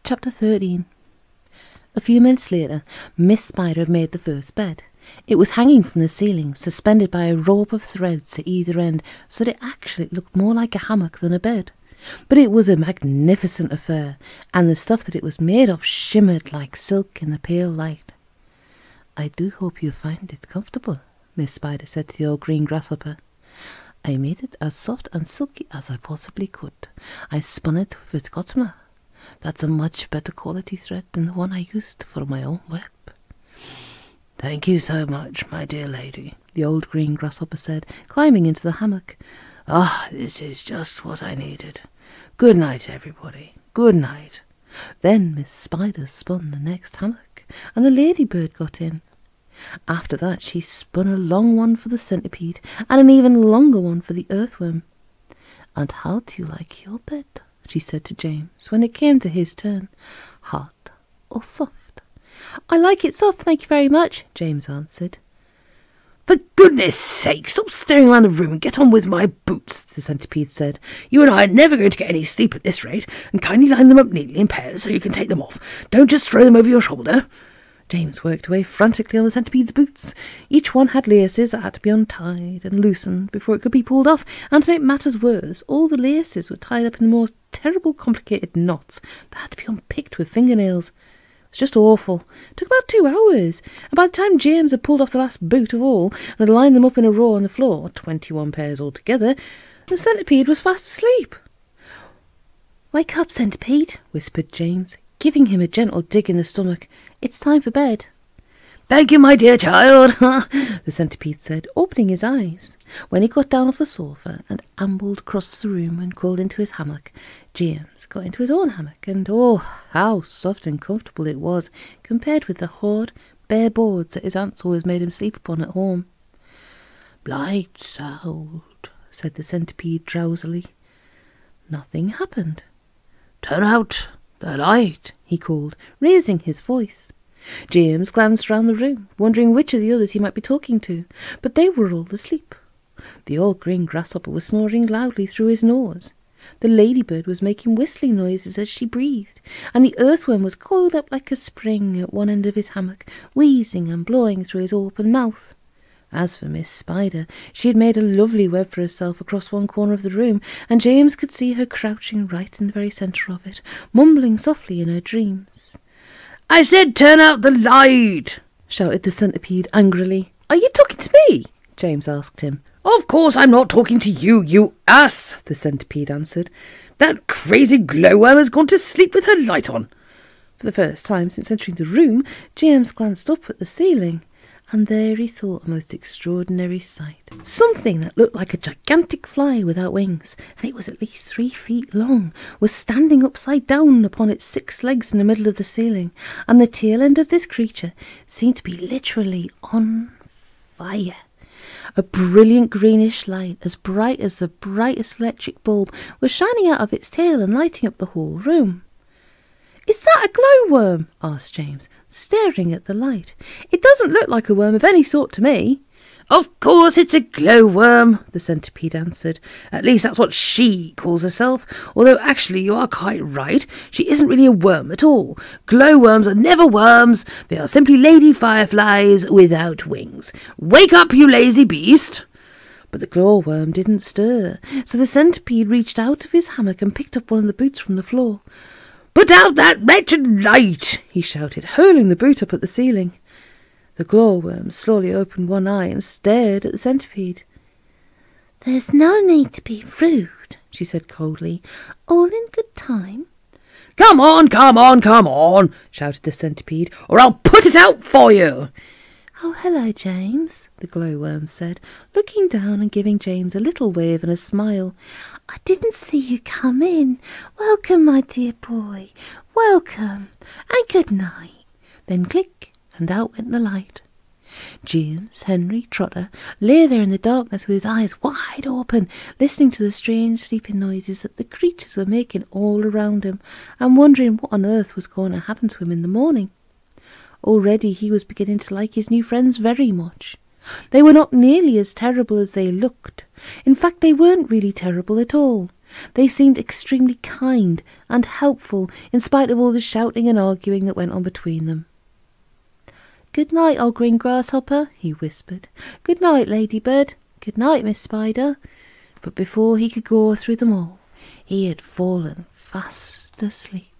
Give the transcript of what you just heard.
Chapter 13. A few minutes later, Miss Spider had made the first bed. It was hanging from the ceiling, suspended by a rope of threads at either end, so that it actually looked more like a hammock than a bed. But it was a magnificent affair, and the stuff that it was made of shimmered like silk in the pale light. "I do hope you find it comfortable," Miss Spider said to the old green grasshopper. "I made it as soft and silky as I possibly could. I spun it with gossamer. That's a much better quality thread than the one I used for my own web." "Thank you so much, my dear lady," the old green grasshopper said, climbing into the hammock. This is just what I needed. Good night, everybody. Good night." Then Miss Spider spun the next hammock, and the ladybird got in. After that she spun a long one for the centipede, and an even longer one for the earthworm. "And how do you like your bed?" she said to James, when it came to his turn. "Hard or soft?" "I like it soft, thank you very much," James answered. "For goodness sake, stop staring around the room and get on with my boots," the centipede said. "You and I are never going to get any sleep at this rate, and kindly line them up neatly in pairs so you can take them off. Don't just throw them over your shoulder." James worked away frantically on the centipede's boots. Each one had laces that had to be untied and loosened before it could be pulled off, and to make matters worse, all the laces were tied up in the most terrible complicated knots that had to be unpicked with fingernails. It was just awful. It took about 2 hours, and by the time James had pulled off the last boot of all and had lined them up in a row on the floor, 21 pairs altogether, the centipede was fast asleep. "Wake up, centipede," whispered James, giving him a gentle dig in the stomach. "It's time for bed." "Thank you, my dear child," the centipede said, opening his eyes. When he got down off the sofa and ambled across the room and crawled into his hammock, James got into his own hammock, and how soft and comfortable it was compared with the hard, bare boards that his aunts always made him sleep upon at home. "Lights out," said the centipede drowsily. Nothing happened. "Turn out the light," he called, raising his voice. James glanced round the room, wondering which of the others he might be talking to, but they were all asleep. The old green grasshopper was snoring loudly through his nose. The ladybird was making whistling noises as she breathed, and the earthworm was coiled up like a spring at one end of his hammock, wheezing and blowing through his open mouth. As for Miss Spider, she had made a lovely web for herself across one corner of the room, and James could see her crouching right in the very centre of it, mumbling softly in her dreams. "I said turn out the light!" shouted the centipede angrily. "Are you talking to me?" James asked him. "Of course I'm not talking to you, you ass," the centipede answered. "That crazy glowworm has gone to sleep with her light on." For the first time since entering the room, James glanced up at the ceiling, and there he saw a most extraordinary sight. Something that looked like a gigantic fly without wings, and it was at least 3 feet long, was standing upside down upon its 6 legs in the middle of the ceiling, and the tail end of this creature seemed to be literally on fire. A brilliant greenish light, as bright as the brightest electric bulb, was shining out of its tail and lighting up the whole room. "Is that a glowworm?" asked James, staring at the light. "It doesn't look like a worm of any sort to me." "Of course it's a glowworm," the centipede answered. "At least that's what she calls herself, although actually you are quite right. She isn't really a worm at all. Glowworms are never worms. They are simply lady fireflies without wings. Wake up, you lazy beast!" But the glowworm didn't stir, so the centipede reached out of his hammock and picked up one of the boots from the floor. "Put out that wretched light!" he shouted, hurling the boot up at the ceiling. The glowworm slowly opened one eye and stared at the centipede. "There's no need to be rude," she said coldly. "All in good time." "Come on, come on, come on!" shouted the centipede, "or I'll put it out for you!" "Oh, hello, James," the glowworm said, looking down and giving James a little wave and a smile. "I didn't see you come in. Welcome, my dear boy. Welcome, and good night." Then click, and out went the light. James Henry Trotter lay there in the darkness with his eyes wide open, listening to the strange sleeping noises that the creatures were making all around him, and wondering what on earth was going to happen to him in the morning. Already he was beginning to like his new friends very much. They were not nearly as terrible as they looked. In fact, they weren't really terrible at all. They seemed extremely kind and helpful in spite of all the shouting and arguing that went on between them. "Good night, old green grasshopper," he whispered. "Good night, ladybird. Good night, Miss Spider." But before he could go through them all, he had fallen fast asleep.